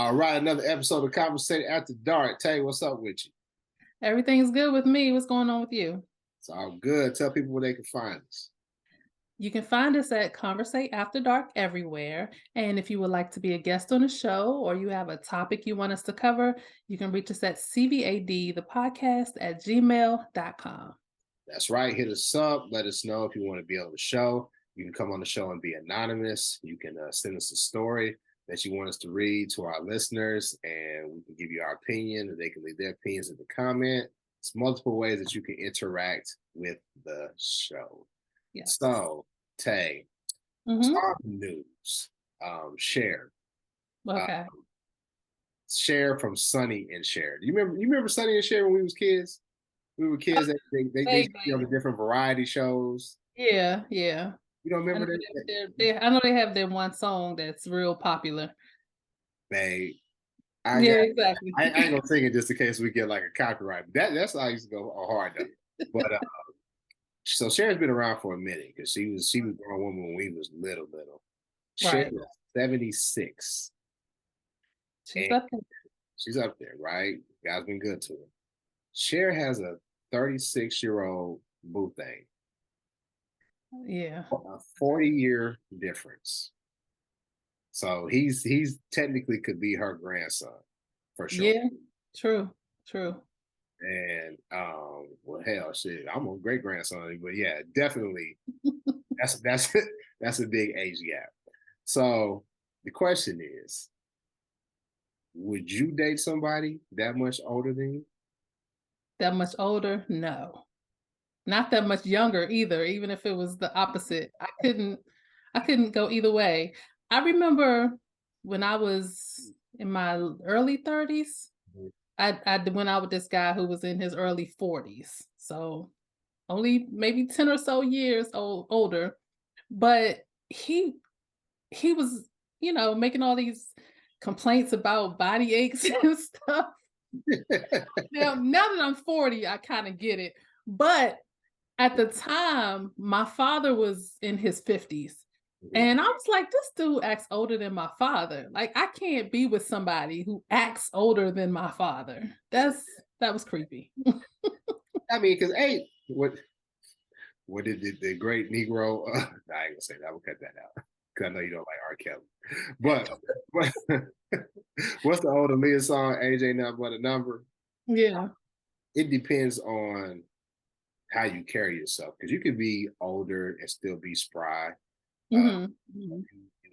All right, another episode of Conversation After Dark. Tay, what's up with you? Everything's good with me. What's going on with you? It's all good. Tell people where they can find us. You can find us at Conversate After Dark everywhere. And if you would like to be a guest on the show or you have a topic you want us to cover, you can reach us at CVAD, the podcast at gmail.com. That's right. Hit us up. Let us know if you want to be on the show. You can come on the show and be anonymous. You can send us a story that you want us to read to our listeners, and we can give you our opinion, and they can leave their opinions in the comment. It's multiple ways that you can interact with the show. Yes. So, Tay, top news. Share. Okay. Share from Sonny and Cher. You remember Sonny and Cher when we was kids? We were kids. They used to be on the different variety shows. Yeah, yeah. You don't I know remember that? I know they have their one song that's real popular. Babe, Yeah, exactly. I ain't gonna sing it just in case we get like a copyright. But that's how I used to go hard though. But so Cher's been around for a minute because she was a grown woman when we was little. Cher Right. is 76. She's And up there. she's up there, right? God's been good to her. Cher has a 36-year-old boo thing. Yeah. A 40-year difference. So he's technically could be her grandson for sure. Yeah. True. True. And well hell shit, I'm a great grandson, but yeah, definitely that's that's a big age gap. So the question is, would you date somebody that much older than you? That much older? No. Not that much younger either, even if it was the opposite. I couldn't go either way. I remember when I was in my early 30s, I went out with this guy who was in his early 40s. So only maybe 10 or so years older. But he he was, making all these complaints about body aches and stuff. Now that I'm 40, I kind of get it. But at the time, my father was in his 50s. And I was like, this dude acts older than my father. Like, I can't be with somebody who acts older than my father. That was creepy. I mean, because hey, what did the great Negro? I ain't gonna say that. I will cut that out because I know you don't like R. Kelly. But what's the old Aaliyah song? Age ain't nothing but a number. Yeah. It depends on how you carry yourself because you could be older and still be spry. Uh, Hmm. Hmm.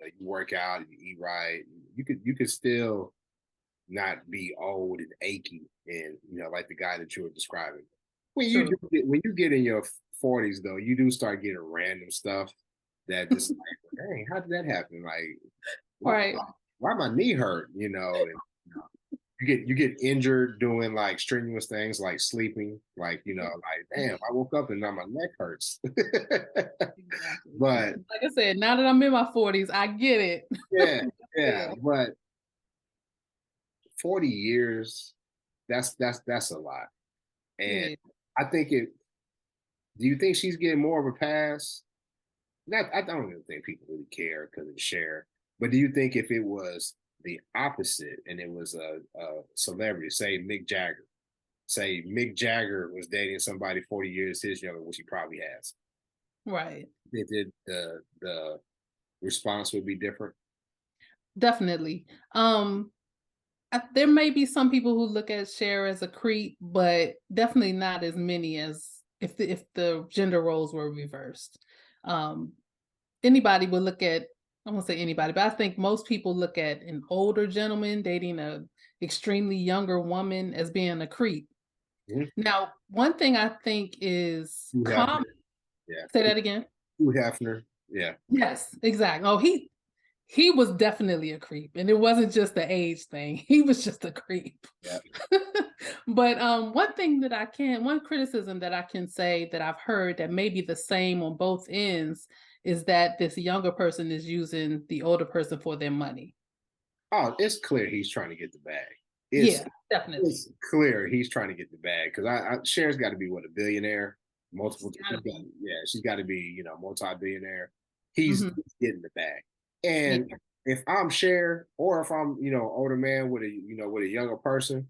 you work out and you eat right. You could still not be old and achy and like the guy that you were describing. True. When you get in your 40s though, you do start getting random stuff that just like, dang, how did that happen? Like, why, Right. why my knee hurt? And, you get injured doing like strenuous things like sleeping, like like damn, I woke up and now my neck hurts. Exactly. But Like I said, now that I'm in my 40s, I get it. yeah, yeah, Yeah. but 40 years, that's a lot. And Yeah. I think it. Do you think she's getting more of a pass? Not, I don't even think people really care because of Cher. But do you think if it was the opposite and it was a celebrity, say Mick Jagger was dating somebody 40 years his younger, which he probably has, Right. the response would be different? Definitely. There may be some people who look at Cher as a creep, but definitely not as many as if the gender roles were reversed. Um, Anybody would look at, I won't say anybody, but I think most people look at an older gentleman dating a extremely younger woman as being a creep. Mhm. Now, one thing I think is Hugh common. Hefner, yeah. Say that again. Hugh Hefner, yeah. Yes, exactly. Oh, he was definitely a creep, and it wasn't just the age thing. He was just a creep. Yeah. But one criticism that I can say that I've heard that may be the same on both ends is that this younger person is using the older person for their money. Oh, it's clear he's trying to get the bag. It's Yeah, definitely. it's clear he's trying to get the bag because Cher's got to be what, a billionaire, multiple. It's gotta be. Yeah, she's got to be multi-billionaire. He's Hmm. getting the bag, Yeah, and if I'm share or if I'm, older man with a, with a younger person,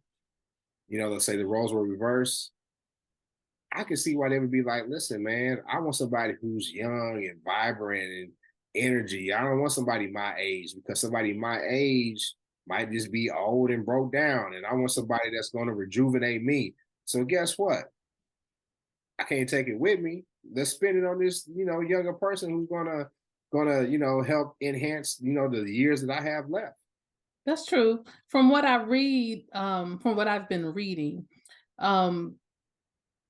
let's say the roles were reversed, I can see why they would be like, listen, man, I want somebody who's young and vibrant and energy. I don't want somebody my age because somebody my age might just be old and broke down. And I want somebody that's going to rejuvenate me. So guess what? I can't take it with me. Let's spend it on this, younger person who's gonna, help enhance, the years that I have left. That's true. From what I read, from what I've been reading, um,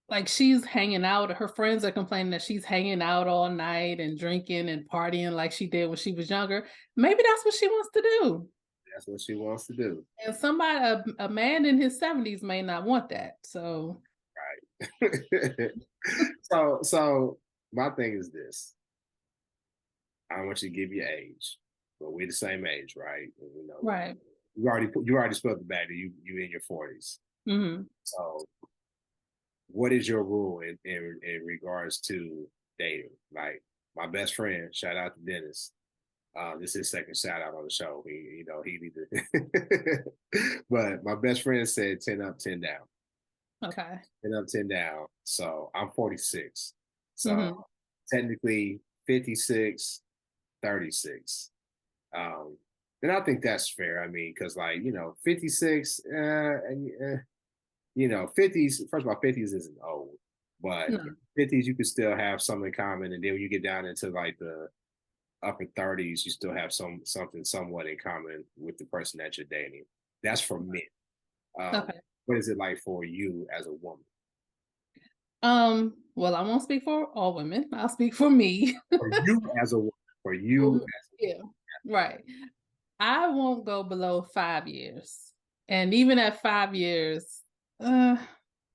like she's hanging out. Her friends are complaining that she's hanging out all night and drinking and partying like she did when she was younger. Maybe that's what she wants to do. That's what she wants to do. And somebody, a man in his 70s may not want that. So, Right. So my thing is this. I don't want you to give your age, but we're the same age, right? And, right. you already spelled the bag that you in your 40s. Hmm. So what is your rule in regards to dating? Like my best friend, shout out to Dennis. This is his second shout out on the show. He need to. But my best friend said 10 up, 10 down. Okay. 10 up, 10 down. So I'm 46. So Hmm. technically 56, 36. Um, and I think that's fair. I mean, because 56, and 50s, first of all, 50s isn't old, but No. 50s, you could still have something in common. And then when you get down into like the upper 30s, you still have something somewhat in common with the person that you're dating. That's for men. Okay. What is it like for you as a woman? Well, I won't speak for all women. I'll speak for me. For you as a woman. For you as Yeah. Right. I won't go below 5 years. And even at 5 years, I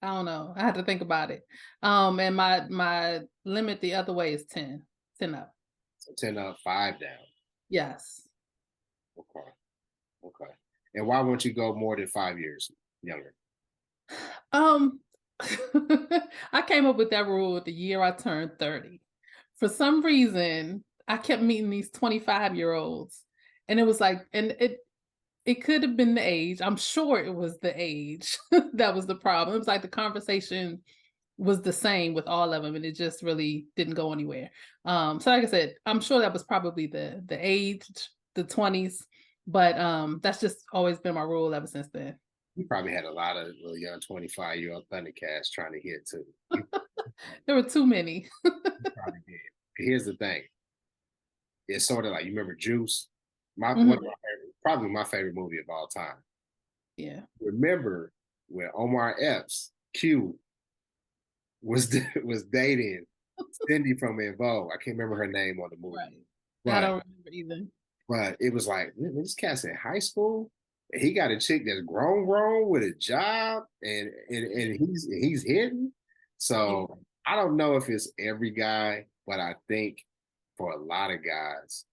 don't know. I had to think about it. And my limit the other way is 10. 10 up. so 10 up, 5 down. Yes. Okay. Okay. And why won't you go more than 5 years younger? Um I came up with that rule the year I turned 30. For some reason, I kept meeting these 25-year-olds and it was like it could have been the age. I'm sure it was the age that was the problem. It was like the conversation was the same with all of them, and it just really didn't go anywhere. So like I said, I'm sure that was probably the age, the 20s, but that's just always been my rule ever since then. You probably had a lot of little young 25-year-old Thundercats trying to hit too. There were too many. You probably did. Here's the thing. It's sort of like you remember Juice? One of Mhm. my probably my favorite movie of all time. Yeah. Remember when Omar Epps Q was was dating Cindy from En Vogue. I can't remember her name on the movie, Right. I but don't remember either. it was like this cat's in high school. And he got a chick that's grown with a job, and he's hitting. Yeah. So I don't know if it's every guy, but I think for a lot of guys,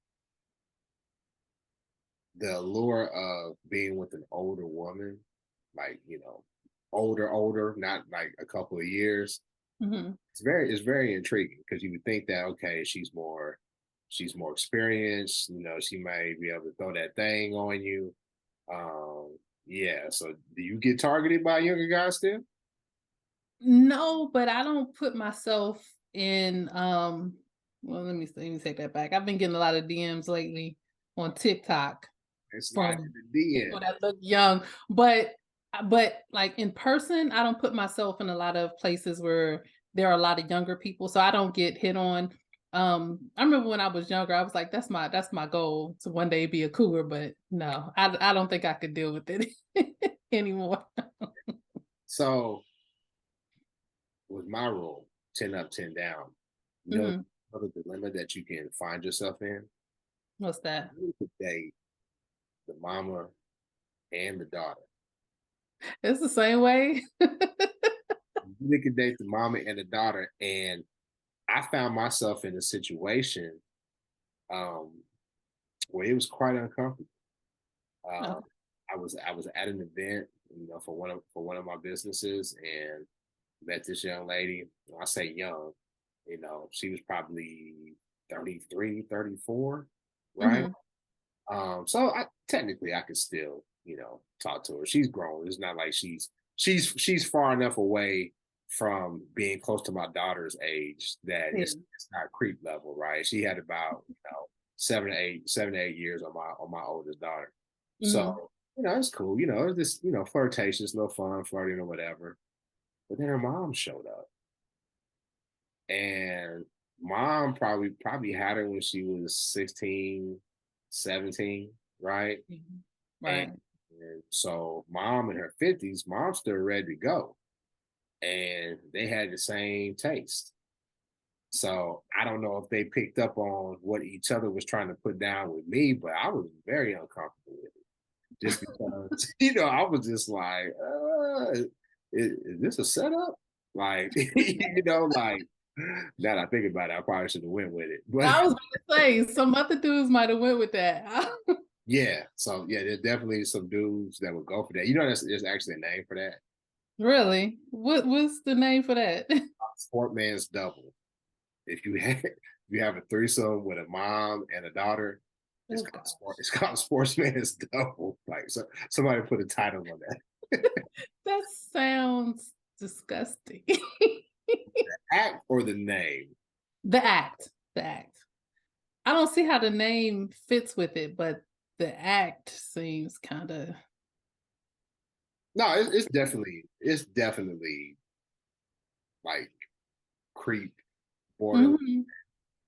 the allure of being with an older woman, like older, not like a couple of years, Mhm. it's very intriguing because you would think that okay, she's more experienced, she may be able to throw that thing on you. Yeah. So do you get targeted by younger guys still? No, but I don't put myself in well, let me take that back. I've been getting a lot of DMs lately on TikTok It's not in from the people DM. that look young, but like in person, I don't put myself in a lot of places where there are a lot of younger people, so I don't get hit on. I remember when I was younger, I was like, that's my goal to one day be a cougar, but no, I don't think I could deal with it anymore. So with my rule, 10 up, 10 down, you know Mhm. another dilemma that you can find yourself in? What's that? You could date the mama and the daughter. It's the same way. You could date the mama and the daughter. And I found myself in a situation um, where it was quite uncomfortable. Uh, Okay. I was at an event, for one of my businesses, and met this young lady. I say young, she was probably 33, 34, right? Mhm. So technically I could still, talk to her. She's grown. It's not like she's far enough away from being close to my daughter's age that Yeah. it's not creep level, right? She had about, 7 to 8 years on my oldest daughter. Mhm. So, it's cool. It's just, flirtatious, no fun, flirting or whatever. But then her mom showed up. And mom probably had her when she was 16, 17, right? Mhm. And, Right. and so mom in her 50s, mom's still ready to go. And they had the same taste. So I don't know if they picked up on what each other was trying to put down with me, but I was very uncomfortable with it. Just because, I was just like, is this a setup? Like, like now that I think about it, I probably should have went with it. But I was gonna say some other dudes might have went with that. yeah, so yeah, there's definitely some dudes that would go for that. There's actually a name for that. Really? What's the name for that? Sportman's double. If you have if you have a threesome with a mom and a daughter, Oh god. it's called sportsman's double. Like somebody put a title on that. That sounds disgusting. Act or the name. The act, the act. I don't see how the name fits with it, but the act seems kinda No, it's definitely like creep, borderline, mhm.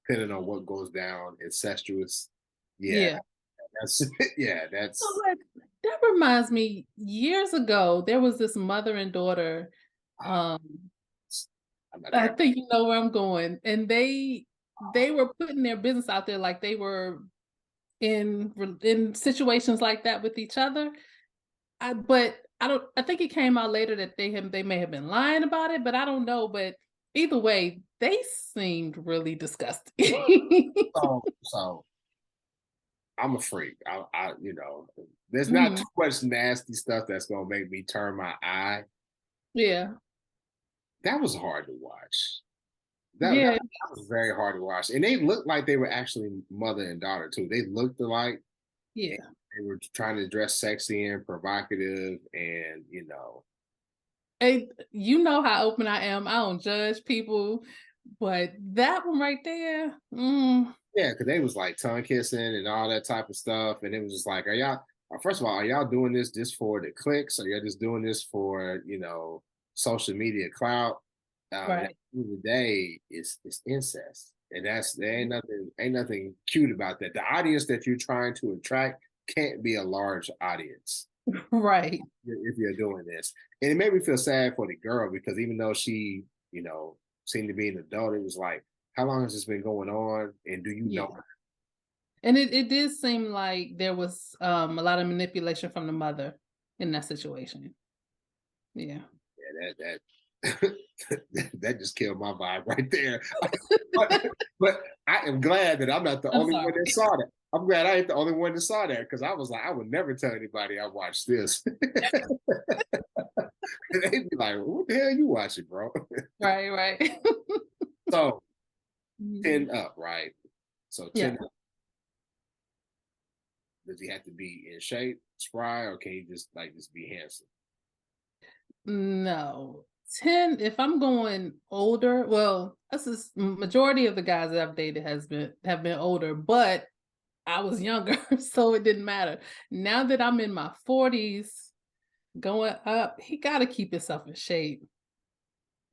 depending on what goes down, incestuous. Yeah, Yeah. that's yeah, Oh, that's that reminds me, years ago, there was this mother and daughter, um, I'm not I there. think you know where I'm going, and they were putting their business out there like they were in situations like that with each other. But I think it came out later that they may have been lying about it, but I don't know, but either way, they seemed really disgusting. So I'm a freak. There's not Mhm. too much nasty stuff that's gonna make me turn my eye. Yeah. That was hard to watch. That Yeah. was very hard to watch, and they looked like they were actually mother and daughter too. They looked alike. And Yeah. they were trying to dress sexy and provocative, and And you know how open I am. I don't judge people, but that one right there, yeah, because they was like tongue kissing and all that type of stuff, and it was just like, are y'all? First of all, are y'all doing this just for the clicks? Or y'all just doing this for social media clout? And at right. the end of the day, it's incest, and there ain't nothing cute about that. The audience that you're trying to attract can't be a large audience Right. if you're doing this. And it made me feel sad for the girl because even though she, seemed to be an adult, it was like, how long has this been going on? And do you know Yeah. her? And it did seem like there was a lot of manipulation from the mother in that situation. Yeah. Yeah, that just killed my vibe right there. but I am glad that I'm not the I'm only sorry. one that saw that. I'm glad I ain't the only one that saw that because I was like, I would never tell anybody I watched this. They'd be like, what the hell you watching, bro? Right, right. So Mhm. 10 up, right? So 10 Yeah. up, does he have to be in shape, spry, or can he just be handsome? No. 10, if I'm going older, well, that's just majority of the guys that I've dated have been older, but I was younger, so it didn't matter. Now that I'm in my 40s, going up, he gotta keep himself in shape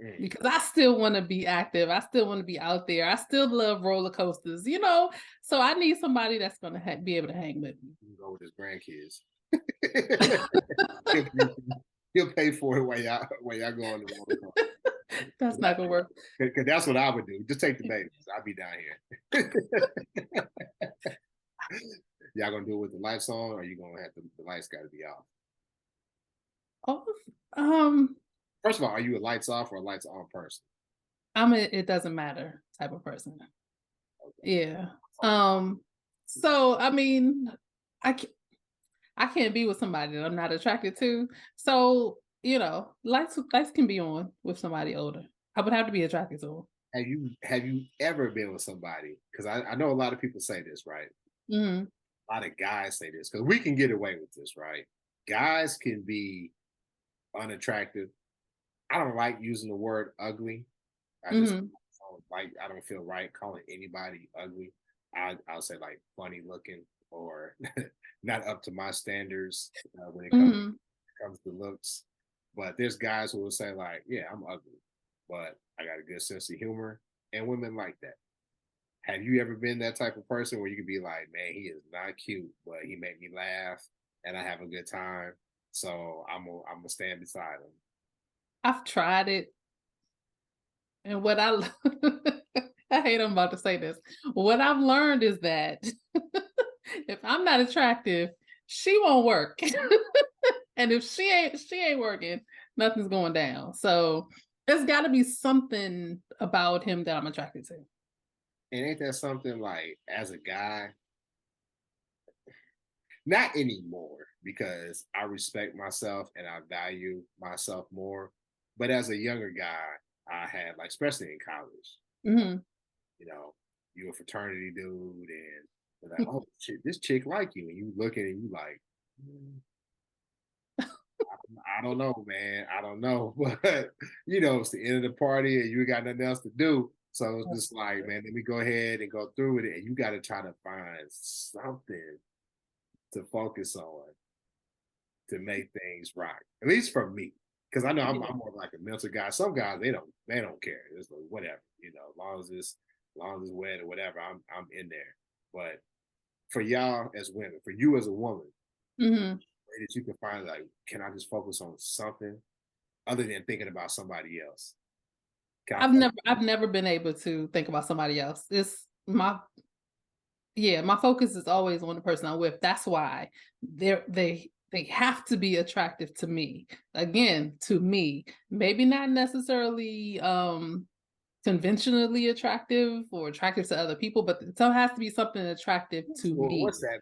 Mm, because I still wanna be active. I still wanna be out there. I still love roller coasters, you know? So I need somebody that's gonna be able to hang with me. he can go with his grandkids. he'll, he'll pay for it while y'all go on the roller coaster. That's not gonna work. Because that's what I would do. Just take the babies. I'll be down here. Y'all gonna do it with the lights on, or you gonna have the lights got to be off? Oh, um, First of all, are you a lights off or a lights on person? I'm a it doesn't matter type of person. Okay. Yeah. Okay. So I mean, I ca I can't be with somebody that I'm not attracted to. So, lights can be on with somebody older. I would have to be attracted to 'em. Have you ever been with somebody? Because I know a lot of people say this, right? Mhm. a lot of guys say this because we can get away with this, right? Guys can be unattractive. I don't like using the word ugly. I just Mhm. don't like. I don't feel right calling anybody ugly. I'll say like funny looking or not up to my standards when it Mhm. comes to looks. But there's guys who will say like, yeah, I'm ugly, but I got a good sense of humor, and women like that. Have you ever been that type of person where you could be like, man, he is not cute, but he made me laugh and I have a good time, so I'm gonna stand beside him. I've tried it, and what I hate I'm about to say this. What I've learned is that if I'm not attractive, she won't work. And if she ain't working, nothing's going down. So, there's gotta be something about him that I'm attracted to. And ain't that something like as a guy, not anymore because I respect myself and I value myself more. But as a younger guy, I had like, especially in college, Mhm. you know, you a fraternity dude and they're like, oh shit, this chick like you. And you look at it and you like, "Mm, I don't know, man. I don't know. But it's the end of the party and you got nothing else to do. So it's just like, man, let me go ahead and go through with it. And you got to try to find something to focus on to make things right. At least for me, because I know I'm more like a mental guy. Some guys they don't care. It's like whatever, as long as it's wet or whatever. I'm in there. But for y'all as women, for you as a woman, Mhm. way that you can find like, can I just focus on something other than thinking about somebody else? Can I focus? I've never been able to think about somebody else. It's my Yeah, my focus is always on the person I'm with. That's why they have to be attractive to me. Again, to me. Maybe not necessarily conventionally attractive or attractive to other people, but it still has to be something attractive to Well, me. what's that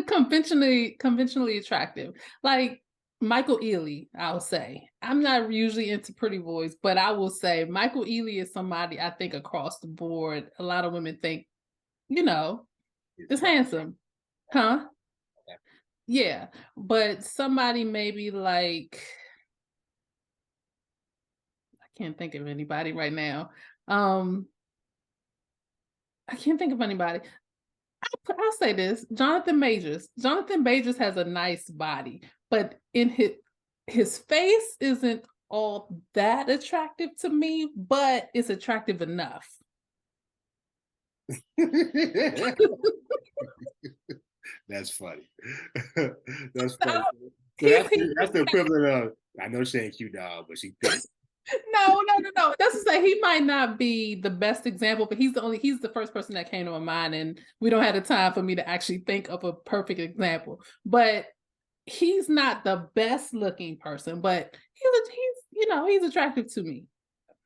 Conventionally attractive. Like Michael Ealy, I'll say. I'm not usually into pretty boys, but I will say Michael Ealy is somebody I think across the board, a lot of women think, you know, mean? is handsome. Huh? Okay. Yeah. But somebody maybe like I can't think of anybody right now. Um, I can't think of anybody. I'll say this, Jonathan Majors. Jonathan Majors has a nice body, but in his face isn't all that attractive to me, but it's attractive enough. That's funny. That's So, funny. So he's, that's he's that's the equivalent of I know she ain't cute dog, but she thick. no. That's to say he might not be the best example, but he's the first person that came to my mind, and we don't have the time for me to actually think of a perfect example. But he's not the best looking person, but he's attractive to me.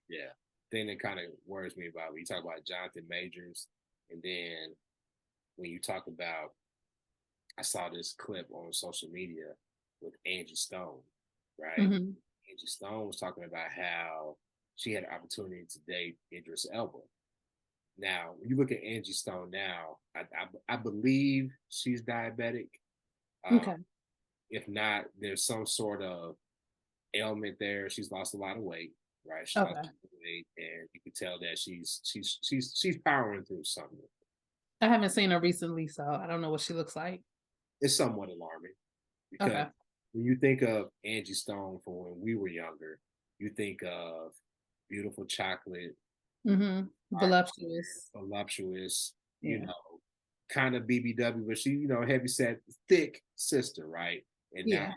Yeah. Thing that kind of worries me about when you talk about Jonathan Majors, and then when you talk about, I saw this clip on social media with Angie Stone, right? Mhm. Angie Stone was talking about how she had an opportunity to date Idris Elba. Now, when you look at Angie Stone now, I believe she's diabetic. Uh, Okay. if not, there's some sort of ailment there. She's lost a lot of weight, right? She's lost a Okay. lot of weight, and you can tell that she's powering through something. I haven't seen her recently, so I don't know what she looks like. It's somewhat alarming because Okay. when you think of Angie Stone from when we were younger, you think of beautiful chocolate, Mhm. dark, Voluptuous. voluptuous, Yeah. kind of BBW, but she, heavy set, thick sister, right? And now,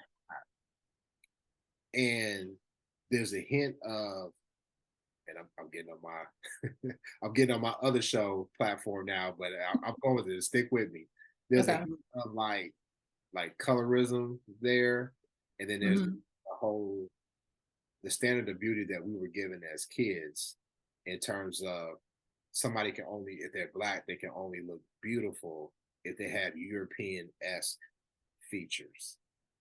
Yeah. and there's a hint of, and I'm getting on my, I'm getting on my other show platform now, but I'm going with it. Stick with me. There's a Okay. hint of like colorism there, and then there's Mhm. a whole the standard of beauty that we were given as kids in terms of somebody can only if they're black they can only look beautiful if they have European-esque features.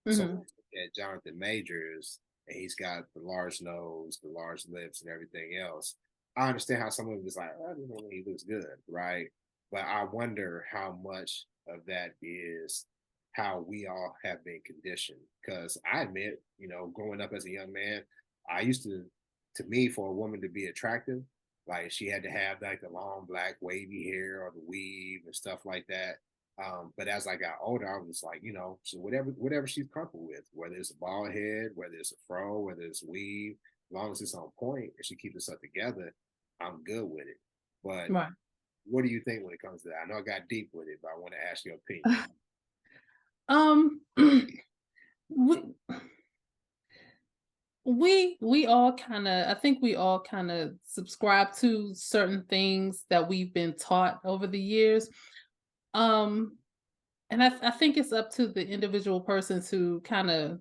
So when Mhm. you look at Jonathan Majors and he's got the large nose, the large lips, and everything else, I understand how someone was like, I don't know, he looks good, right? but I wonder how much of that is how we all have been conditioned. Because I admit, growing up as a young man, I used to me, for a woman to be attractive, like she had to have like the long black wavy hair or the weave and stuff like that. But as I got older, I was like, so whatever she's comfortable with, whether it's a bald head, whether it's a fro, whether it's weave, as long as it's on point and she keeps herself together, I'm good with it. But Right. what do you think when it comes to that? I know I got deep with it, but I want to ask your opinion. Um, we we all kind of, I think we all kind of subscribe to certain things that we've been taught over the years. Um, and I think it's up to the individual person to kind of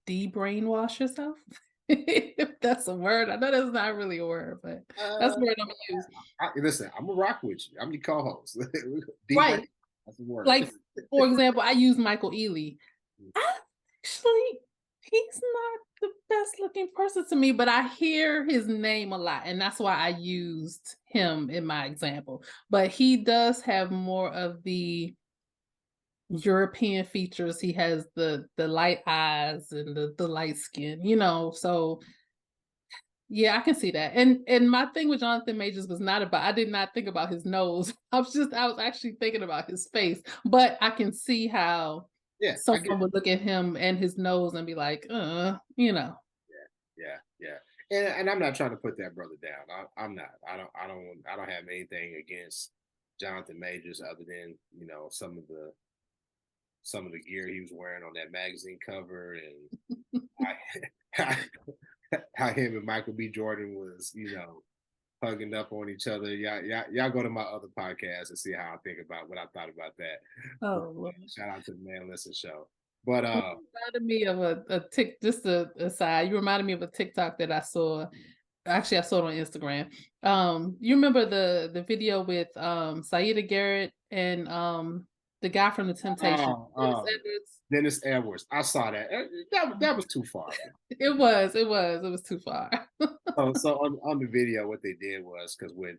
de-brainwash yourself. If that's a word. I know that's not really a word, but that's Uh, the word I'm gonna use. listen, I'm gonna rock with you. I'm your co-host. Deep brain, Right. that's a word. Like, for example, I use Michael Ealy. I actually, he's not the best looking person to me, but I hear his name a lot, and that's why I used him in my example. But he does have more of the European features. He has the light eyes and the light skin, so yeah, I can see that. And my thing with Jonathan Majors was not about, I did not think about his nose. I was actually thinking about his face. But I can see how Yeah, I get someone it. would look at him and his nose and be like, Yeah, yeah. And I'm not trying to put that brother down. I'm not. I don't have anything against Jonathan Majors other than some of the gear he was wearing on that magazine cover, and I, how him and Michael B. Jordan was, hugging up on each other. Y'all go to my other podcast and see how I think about what I thought about that. But oh, Lord. shout out to the Man Listen Show. But You reminded me of a tick, just a aside. You reminded me of a TikTok that I saw. Actually, I saw it on Instagram. You remember the video with Saida Garrett and the guy from the Temptations, oh, Dennis oh, Edwards? Dennis Edwards, I saw that. That was too far. It was too far. So on the video, what they did was, because with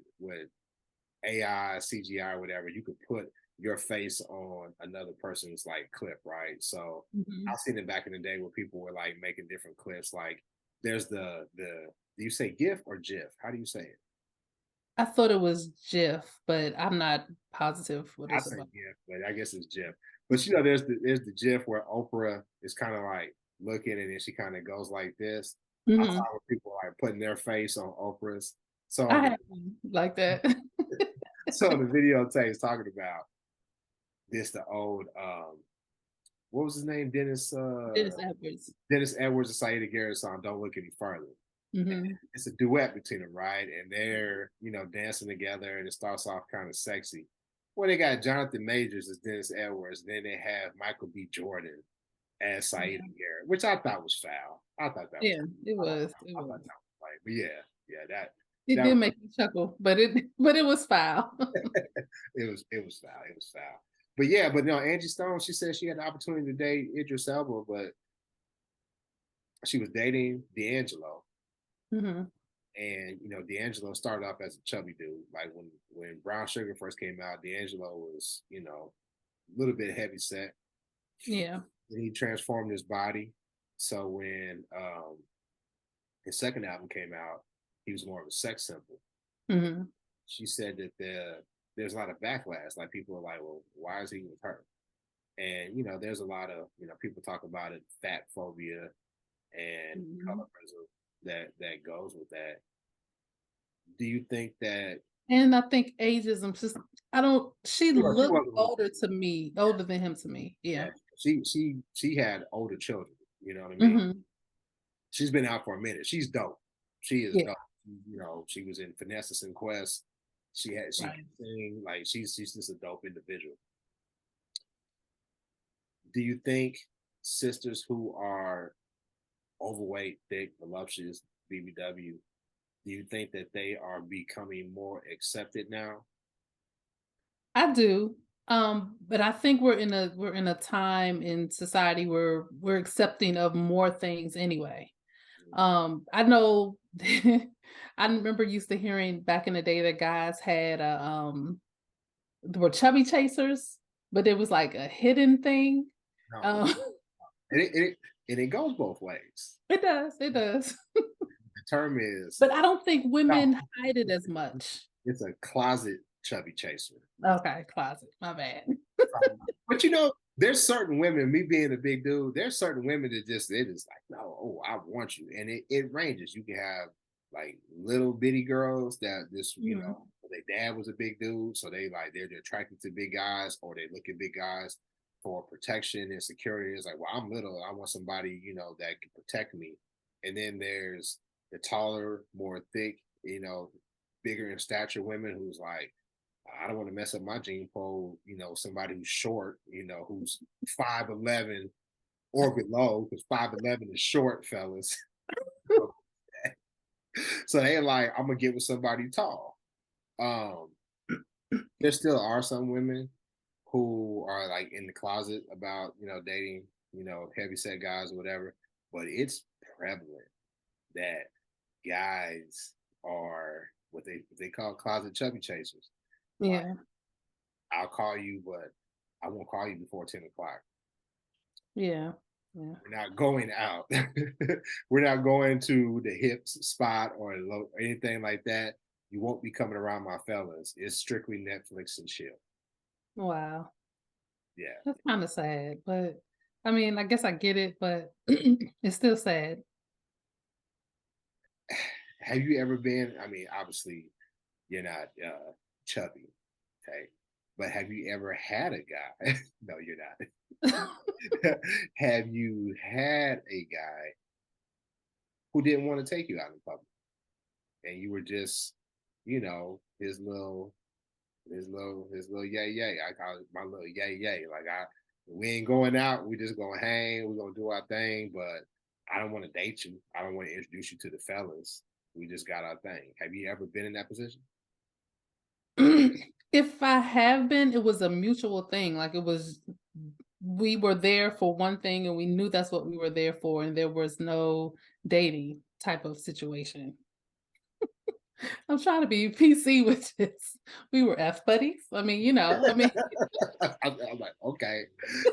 AI, CGI, or whatever, you could put your face on another person's like clip, right? So Mhm. I've seen it back in the day where people were like making different clips. Like there's the do you say GIF or GIF? How do you say it? I thought it was Jif, but I'm not positive what I it's say about. GIF, but I guess it's GIF. But there's the GIF where Oprah is kind of like looking and then she kind of goes like this. I saw Mhm. where people like putting their face on Oprah's. So I on the have one like that. so the videotape is talking about the old what was his name? Dennis Edwards. Dennis Edwards and Saida Garrett song, Don't Look Any Further. Mhm. It's a duet between them, right? And they're, dancing together and it starts off kind of sexy. Well, they got Jonathan Majors as Dennis Edwards, then they have Michael B. Jordan as Saida Yeah. Garrett, which I thought was foul. I thought that was Yeah, it was. It I thought was. that was right. But yeah, It that did was make me chuckle, but it was foul. it was foul. It was foul. But yeah, but no, Angie Stone, she said she had the opportunity to date Idris Elba, but she was dating D'Angelo. Mhm. And D'Angelo started off as a chubby dude. Like when Brown Sugar first came out, D'Angelo was, a little bit heavy set. Yeah. And he transformed his body. So when his second album came out, he was more of a sex symbol. Mhm. She said that there's a lot of backlash. Like people are like, well, why is he with her? And there's a lot of people talk about it, fat phobia and Mhm. colorism that goes with that. Do you think that And I think ageism just, I don't, she she looked wasn't older to me, older than him to me. yeah, Yeah. she had older children. You know what I mean? Mhm. She's been out for a minute. She's dope. She is Yeah. dope. She was in Finesses and Quest. She can Right. sing. Like she's just a dope individual. Do you think sisters who are overweight, thick, voluptuous, BBW, do you think that they are becoming more accepted now? I do. But I think we're in a time in society where we're accepting of more things anyway. I know I remember used to hearing back in the day that guys had were chubby chasers, but it was like a hidden thing. No, Um, and it goes both ways. it does, it does. The term is But I don't think no, women hide it as much. it's a closet chubby chaser. Okay, closet, my bad. But there's certain women, me being a big dude, there's certain women that they just like, no, oh, I want you. And it ranges. You can have like little bitty girls that Mhm, their dad was a big dude, so they're attracted to big guys, or they look at big guys for protection and security. It's like, well, I'm little, I want somebody, that can protect me. And then there's the taller, more thick, bigger in stature women who's like, I don't want to mess up my gene pool, somebody who's short, who's 5'11" or below, because 5'11" is short, fellas. So they like, I'm gonna get with somebody tall. Um, there still are some women who are like in the closet about, dating, heavy set guys or whatever, but it's prevalent that guys are what they call closet chubby chasers. Like, yeah, I'll call you, but I won't call you before 10 o'clock. yeah, yeah. We're not going out. We're not going to the hips spot or anything like that. You won't be coming around my fellas. It's strictly Netflix and chill. Wow, Yeah. that's kinda sad, but, I mean, I guess I get it, but it's still sad. Have you ever been? I mean, obviously, you're not chubby, okay? But have you ever had a guy? No, you're not. Have you had a guy who didn't want to take you out in public, and you were just, his little yay yay. I call it my little yay yay. Like, we ain't going out. We just gonna hang. We gonna do our thing. But I don't want to date you. I don't want to introduce you to the fellas. We just got our thing. Have you ever been in that position? If I have been, it was a mutual thing, like, it was we were there for one thing, and we knew that's what we were there for, and there was no dating type of situation. I'm trying to be PC with this. We were F buddies. I mean, I mean, I'm like, okay.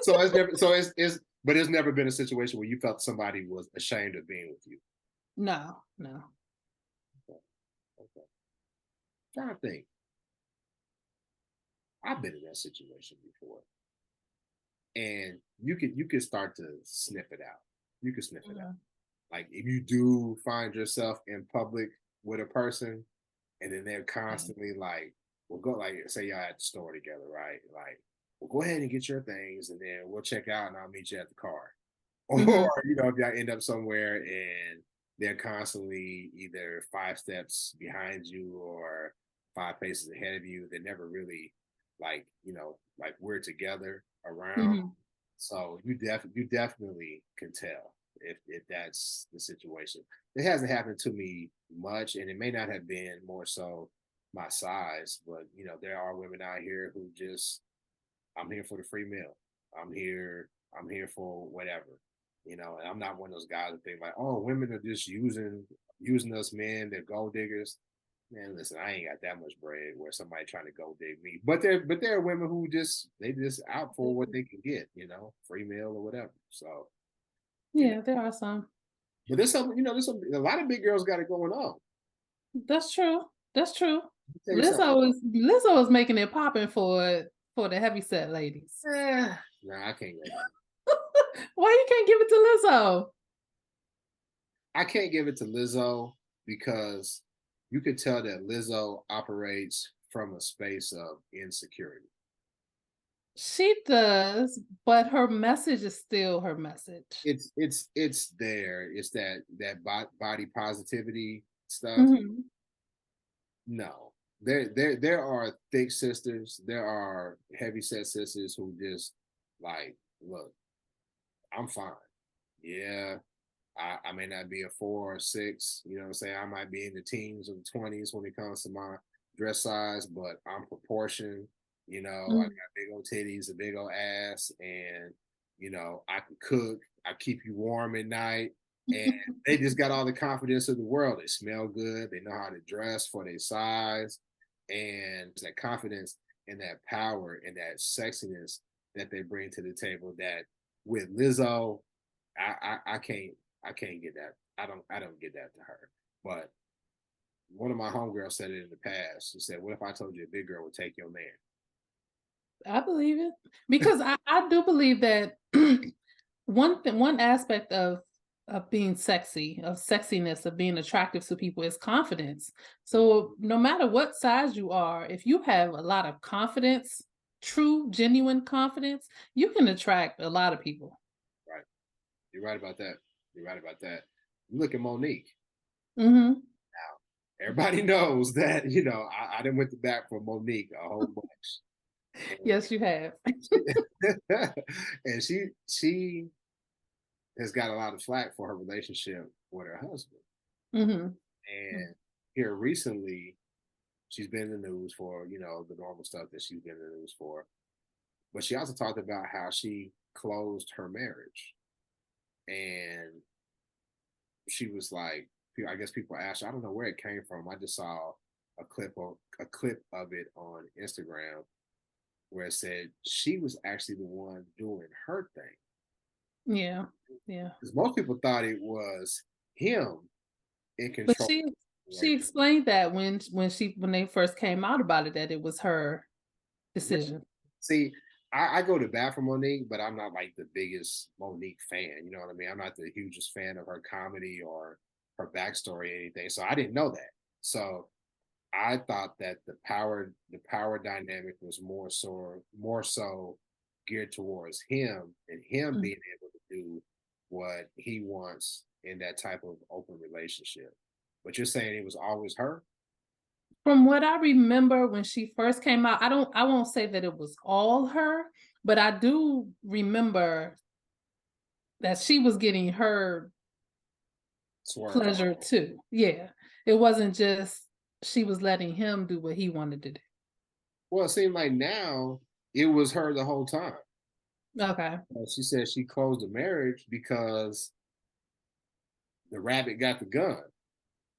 So it's never. So but it's never been a situation where you felt somebody was ashamed of being with you. no, no. Okay. Okay. Trying to think. I've been in that situation before, and you could start to sniff it out. You can sniff it out. Mhm, Like, if you do find yourself in public with a person, and then they're yeah. constantly like, "Well, go," like, say y'all at the store together, right? Like, "Well, go ahead and get your things, and then we'll check out, and I'll meet you at the car." Mhm, Or if y'all end up somewhere and they're constantly either 5 steps behind you or 5 paces ahead of you, they're never really like, like we're together around. mhm. So you definitely can tell if that's the situation. It hasn't happened to me much, and it may not have been more so my size, but there are women out here who just, I'm here for the free meal. I'm here for whatever. And I'm not one of those guys that think like, oh, women are just using us men, they're gold diggers. Man, listen, I ain't got that much bread where somebody trying to gold dig me. But there are women who they just out for what they can get, free meal or whatever. So, you know, Yeah, there are some. but a lot of big girls got it going on. That's true. That's true. Let me tell you something. Lizzo is making it popping for the heavy set ladies. Nah, I can't go there. Why you can't give it to Lizzo? I can't give it to Lizzo because you could tell that Lizzo operates from a space of insecurity. She does, but her message is still her message. It's there. It's that body positivity stuff. Mhm. No, there are thick sisters. There are heavy set sisters who just like, look, I'm fine. Yeah, I may not be a 4 or 6, you know what I'm saying? I might be in the teens or the 20s when it comes to my dress size, but I'm proportioned. I got Mhm. big old titties, a big old ass, and I can cook. I keep you warm at night. And they just got all the confidence of the world. They smell good. They know how to dress for their size. And it's that confidence. and that power and that sexiness that they bring to the table. That with Lizzo, I can't get that. I don't get that to her. But one of my homegirls said it in the past. She said, "What if I told you a big girl would take your man?" I believe it because I do believe that one aspect of being sexy, of sexiness, of being attractive to people is confidence. So no matter what size you are, if you have a lot of confidence, true, genuine confidence, you can attract a lot of people. Right? You're right about that. You're right about that. Look at Monique. Hmm. Everybody knows that I didn't went to bat for Monique a whole bunch, Yes, you have. and she has got a lot of flack for her relationship with her husband. Hmm. And here recently, she's been in the news for the normal stuff that she's been in the news for. But she also talked about how she closed her marriage, and she was like, I guess people asked, I don't know where it came from. I just saw a clip of it on Instagram where it said she was actually the one doing her thing. Yeah, yeah. Because most people thought it was him in But control of the she relationship. explained that when they first came out about it, that it was her Yeah. decision. See, I go to bat for Monique, but I'm not like the biggest Monique fan. You know what I mean? I'm not the hugest fan of her comedy or her backstory or anything. So I didn't know that. So I thought that the power dynamic was more so geared towards him and him Mm. being able to do what he wants in that type of open relationship. But you're saying it was always her? From what I remember when she first came out, I won't say that it was all her, but I do remember that she was getting her Swerve. pleasure too. Yeah. It wasn't just she was letting him do what he wanted to do. Well, it seemed like now it was her the whole time. Okay. She said she closed the marriage because the rabbit got the gun.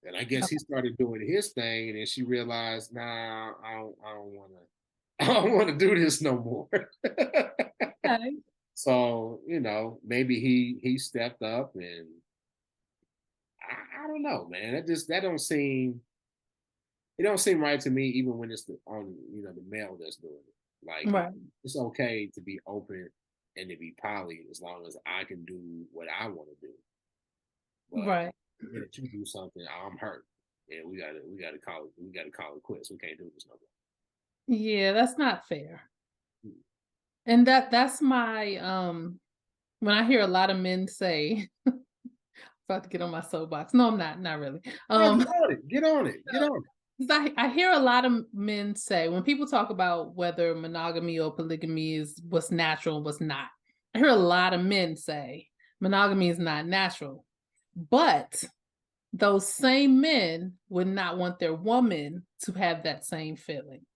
And I guess he started doing his thing, and then she realized, nah, I don't want to, I don't want to do this no more. Okay. So maybe he stepped up, and I don't know, man. That don't seem it don't seem right to me, even when it's the male that's doing it. Like Right. it's okay to be open and to be poly as long as I can do what I want to do. But Right. the minute you do something, I'm hurt. And we gotta call it quits. We can't do this no Yeah, that's not fair. more. And that's my when I hear a lot of men say, about to get on my soapbox. No, I'm not really. No, get on it. Get on it. Get on it. 'Cause I hear a lot of men say when people talk about whether monogamy or polygamy is what's natural and what's not. I hear a lot of men say monogamy is not natural. But those same men would not want their woman to have that same feeling.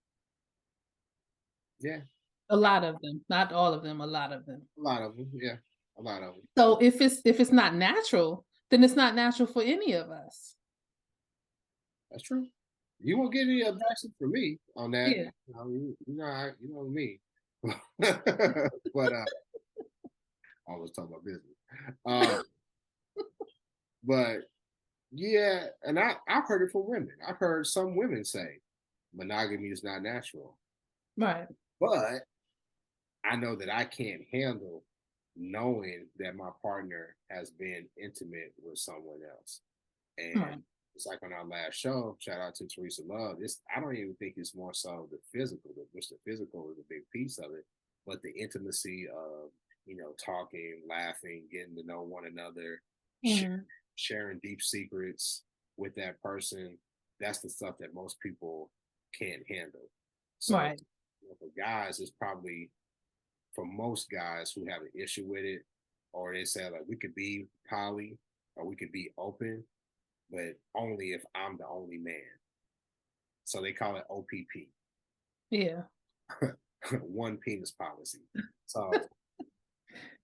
Yeah, A lot of them, not all of them, a lot of them. a lot of them. Yeah, a lot of them. So if it's not natural, then it's not natural for any of us. That's true. You won't get any objection from me on that. Yeah. You know me. But I always talk about business. Uh, but yeah, and I've heard it from women. I've heard some women say monogamy is not natural, Right. but I know that I can't handle knowing that my partner has been intimate with someone else. Right. And it's like on our last show, shout out to Teresa Love. I don't even think it's more so the physical, which the physical is a big piece of it, but the intimacy of, talking, laughing, getting to know one another, Mhm. sharing deep secrets with that person. That's the stuff that most people can't handle. So Right. for guys, it's probably for most guys who have an issue with it, or they say like we could be poly or we could be open, but only if I'm the only man. So they call it OPP, Yeah. one penis policy. So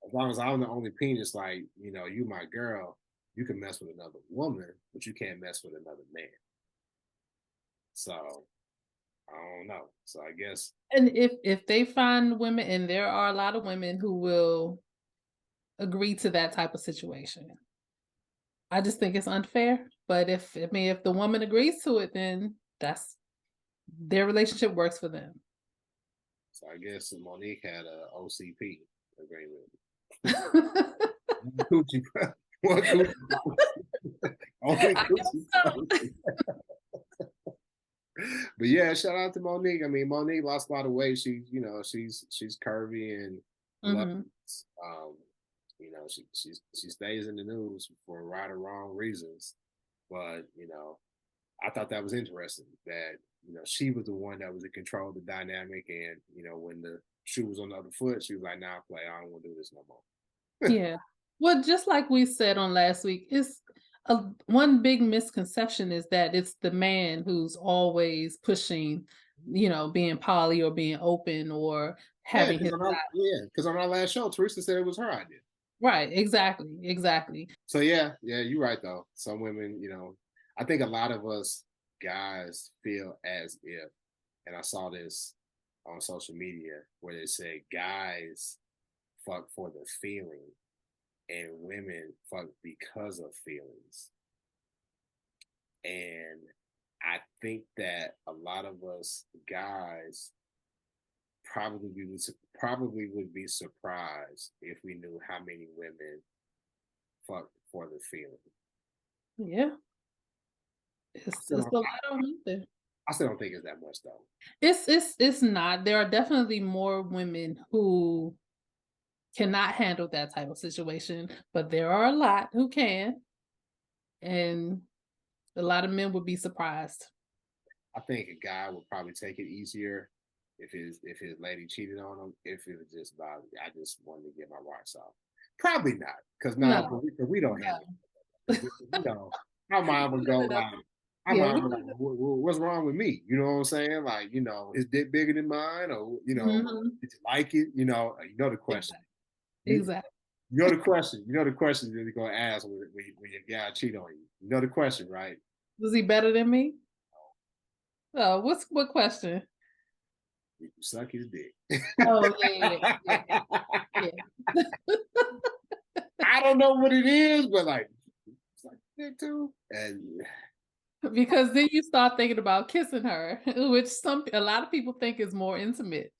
as long as I'm the only penis, like, you my girl, you can mess with another woman, but you can't mess with another man. So I don't know. So I guess And if they find women, and there are a lot of women who will agree to that type of situation. I just think it's unfair. But if the woman agrees to it, then that's their relationship works for them. so. I guess Monique had a OCP agreement. Coochie, one coochie policy. Only I coochie guess so. policy. But yeah, shout out to Monique. I mean, Monique lost a lot of weight. She's curvy and loves. Mhm. Um, she stays in the news for right or wrong reasons. But I thought that was interesting that she was the one that was in control of the dynamic, and when the shoe was on the other foot, she was like, "Nah, play. I don't want to do this no more." Yeah. Well, just like we said on last week, it's one big misconception is that it's the man who's always pushing, being poly or being open or Yeah, having his because on our last show, Teresa said it was her idea. right, exactly, exactly. So yeah, you're right though. Some women, I think a lot of us guys feel as if, and I saw this on social media where they say guys fuck for the feeling and women fuck because of feelings. And I think that a lot of us guys probably would be surprised if we knew how many women fuck for the feeling. Yeah. I It's still it's don't, a lot of 'em out there. I still don't think it's that much though. It's not. There are definitely more women who cannot handle that type of situation, but there are a lot who can, and a lot of men would be surprised. I think a guy would probably take it easier if his lady cheated on him. If it was just about I just wanted to get my rocks off. Probably not, because no, No, we don't no. handle it. Our mom would go like, our Yeah, mom would like, what's wrong with me? You know what I'm saying? Like, is dick bigger than mine, or mhm. did you like it? The question. Exactly, You, exactly. you know the question. You know the question that you're gonna ask when your guy cheat on you. You know the question, right? Was he better than me? Oh, what question? You suck his dick. Oh, yeah, yeah, yeah, yeah. I don't know what it is, but like, suck his dick too. And Because then you start thinking about kissing her, which a lot of people think is more intimate.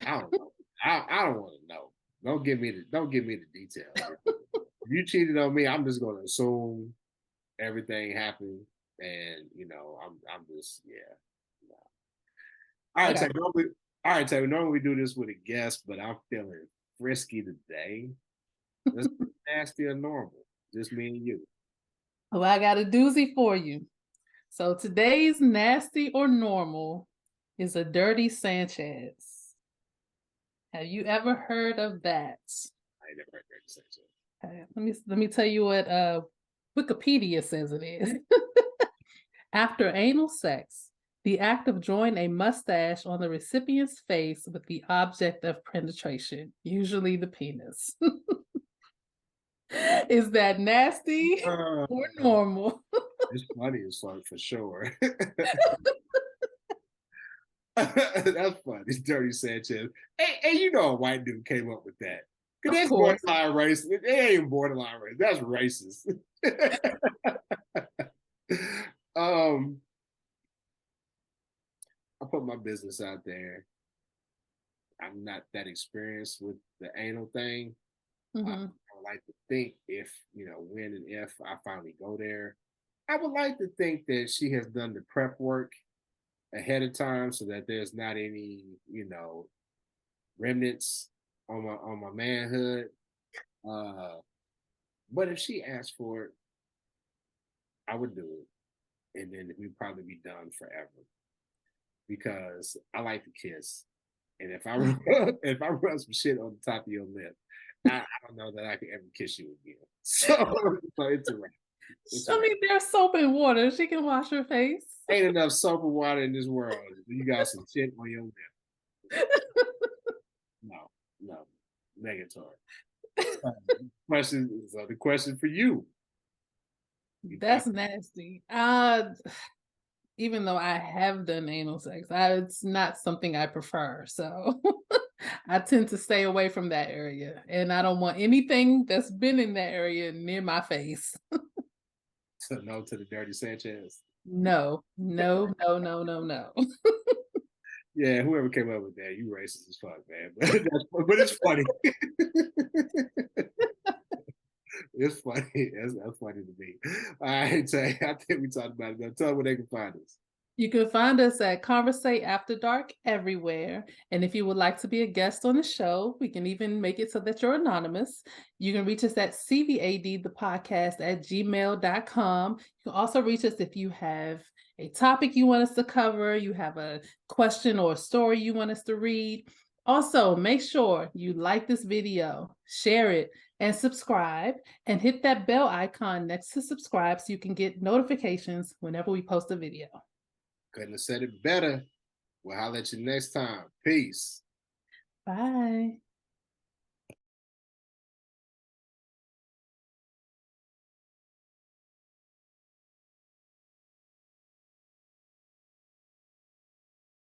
I don't know. I don't want to know. Don't give me the details. If you cheated on me, I'm just gonna assume everything happened, and I'm just yeah. No. All right, Okay. so normally we do this with a guest, but I'm feeling frisky today. Let's do nasty or normal. Just me and you. Well, I got a doozy for you. So today's nasty or normal is a dirty Sanchez. Have you ever heard of that? I ain't never heard that say so. Okay, let me tell you what Wikipedia says it is. After anal sex, the act of drawing a mustache on the recipient's face with the object of penetration, usually the penis. Is that nasty or Uh, normal? it's funny as fuck for sure. That's funny. It's Dirty Sanchez. Hey, a white dude came up with that. Cause Of that's course. borderline racist. It ain't borderline racist. That's racist. um, I put my business out there. I'm not that experienced with the anal thing. I Mhm. would like to think if when and if I finally go there, I would like to think that she has done the prep work ahead of time so that there's not any remnants on my manhood. Uh, but if she asked for it, I would do it, and then we'd probably be done forever because I like to kiss, and if I if I rub some shit on the top of your lip, I don't know that I can ever kiss you again. So it's a wrap. It's a I wrap. mean, there's soap and water. She can wash her face. Ain't enough soap and water in this world. You got some shit on your lip. No, no, negatory. So the question for you: You That's nasty. Even though I have done anal sex, it's not something I prefer. So I tend to stay away from that area. And I don't want anything that's been in that area near my face. so no to the dirty Sanchez. No, no, no, no, no, no. Yeah, whoever came up with that, you racist as fuck, man. But it's funny. It's funny. That's funny to me. All right, Tay, I think we talked about it. Now tell them where they can find us. You can find us at Conversate After Dark everywhere. And if you would like to be a guest on the show, we can even make it so that you're anonymous. You can reach us at CVAD, the podcast at gmail.com. You can also reach us if you have a topic you want us to cover, you have a question or a story you want us to read. Also, make sure you like this video, share it, and subscribe, and hit that bell icon next to subscribe so you can get notifications whenever we post a video. Couldn't have said it better. We'll holler at you next time. Peace. Bye.